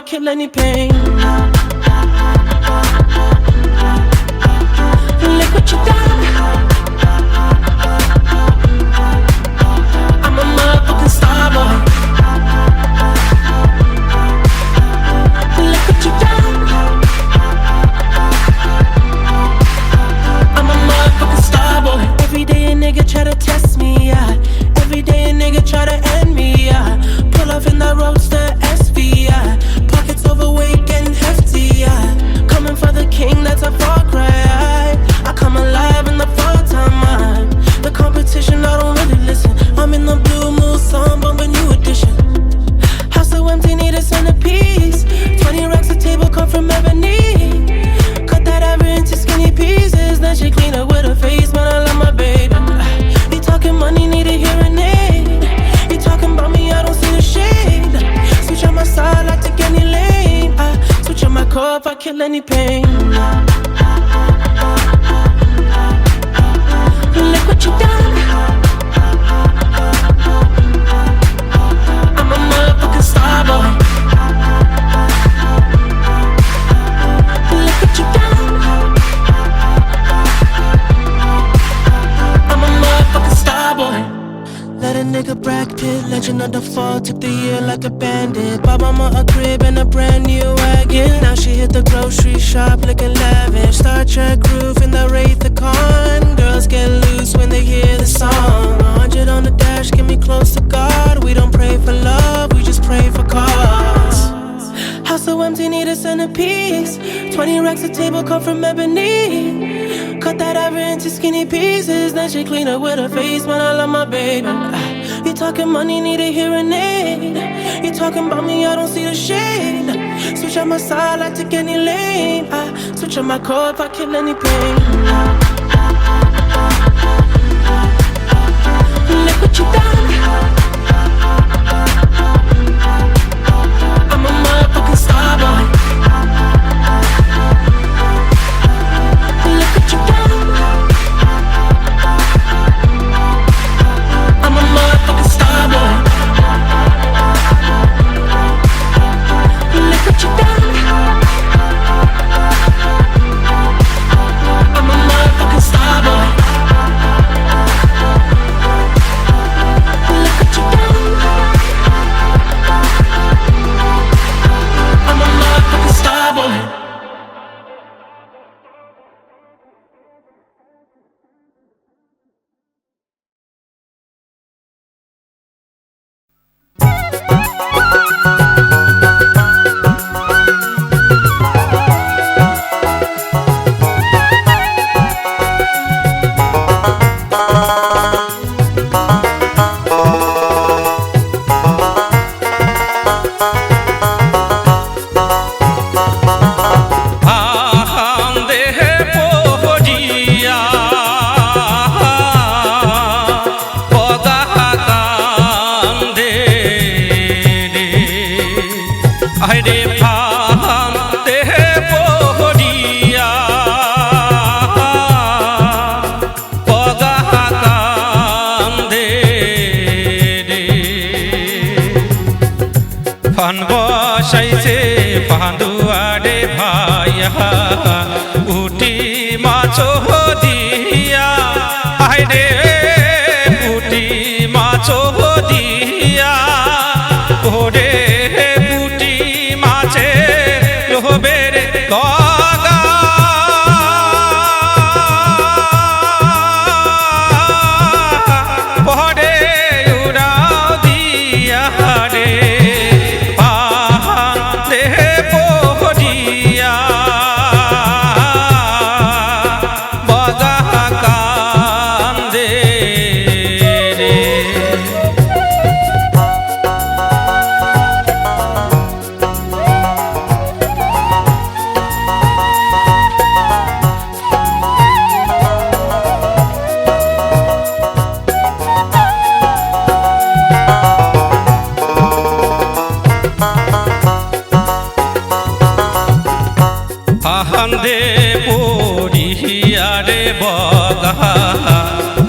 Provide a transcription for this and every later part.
kill any pain. Look what you done. I'm a motherfucking star boy. Look what you done. I'm a motherfucking star boy. Every day a nigga try to test me, yeah. Every day a nigga try to end me, yeah. Pull off in the roadster SV, yeah. Pockets overweight getting hefty, yeah. Coming for the king, that's a far cry. I come alive in the fall time. The competition, I don't really listen. I'm in the blue moon, song, bump a new edition. House so empty, need a centerpiece. 20 racks a table come from ebony. Cut that ever into skinny pieces. Then she clean up with her face, man, I love my baby. You talking money, need a hearing aid. You talking about me, I don't see the shade. Switch on my side, I take any lane. I switch on my core if I kill any pain. Look what you done. I'm a motherfucking star boy. Look what you done. I'm a motherfucking star boy. Let a nigga Brad Pitt, legend of the fall, took the year like a bandit. Bought mama a crib and a brand new wagon. Now she hit the grocery shop looking lavish. Star Trek roof in the Wraith the Con. Girls get loose when they hear the song. 100 on the dash, get me close to God. We don't pray for love, we just pray for cause. House so empty, need a centerpiece. 20 racks a table come from ebony. Cut that ever into skinny pieces. Then she clean up with her face, man, I love my baby. You talking money, need a hearing aid. You talking about me, I don't see the shade. Switch on my side, I take any lane. I switch on my core if I kill any pain. Look what you done. I'm a motherfucking star boy. Look what you done. I'm a motherfucking star boy. Look what you done. I'm a motherfucking star boy. Look what you done. I'm a motherfucking star boy.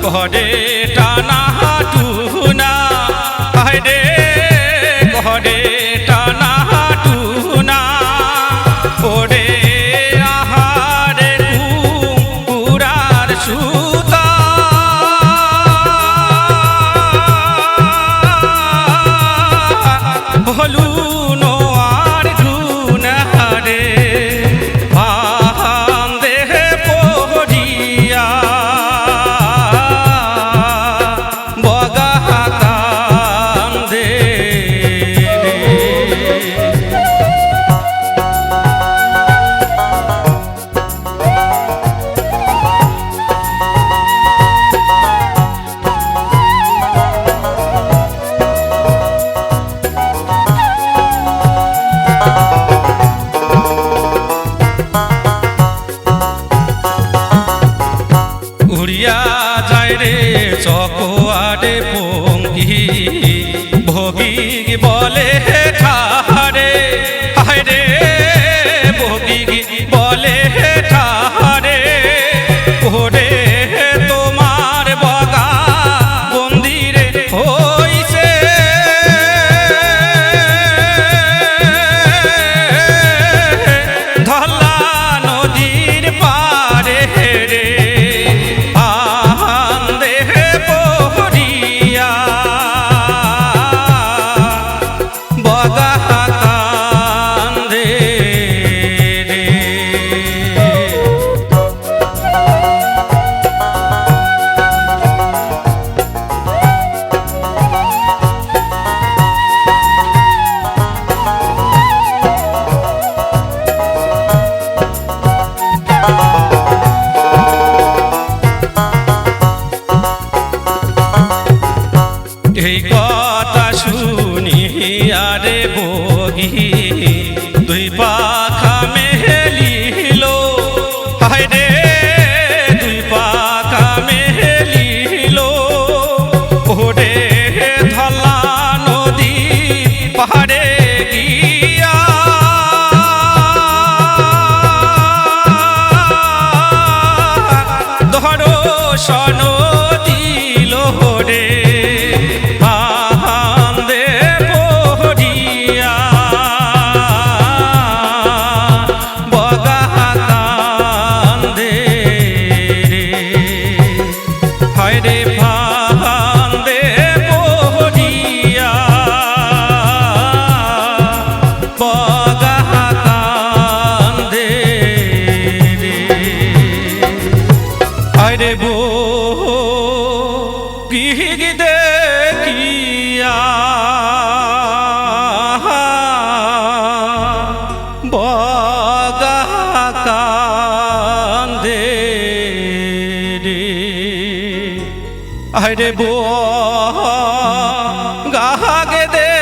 कहरे टाना tuna कहरे कहरे टाना tuna হায়রে চকোয়ারে পঙ্গি ভোগী বলে ঠারে হায়রে ভোগী বলে ঠারে ওরে তোমার বগা বন্দিরে হইছে ধলা নদীর পারে রে আন্দে পড়িয়া বগা কান্দে রে এই কথা শুনিয়া রে ভোগী দুই পাখা মেলিল হায়রে দুই পাখা মেলিল ওরে ধলা নদী পাহাড়ে গিয়া ধরো সন দিল রে আন্দে পড়িয়া বগা কান্দে রে হায়রে ফান্দে পড়িয়া বগা কান্দে রে হায়রে বো গৃহ দেখিয়া বগা কান্দে রে হায়রে বো গাগে দে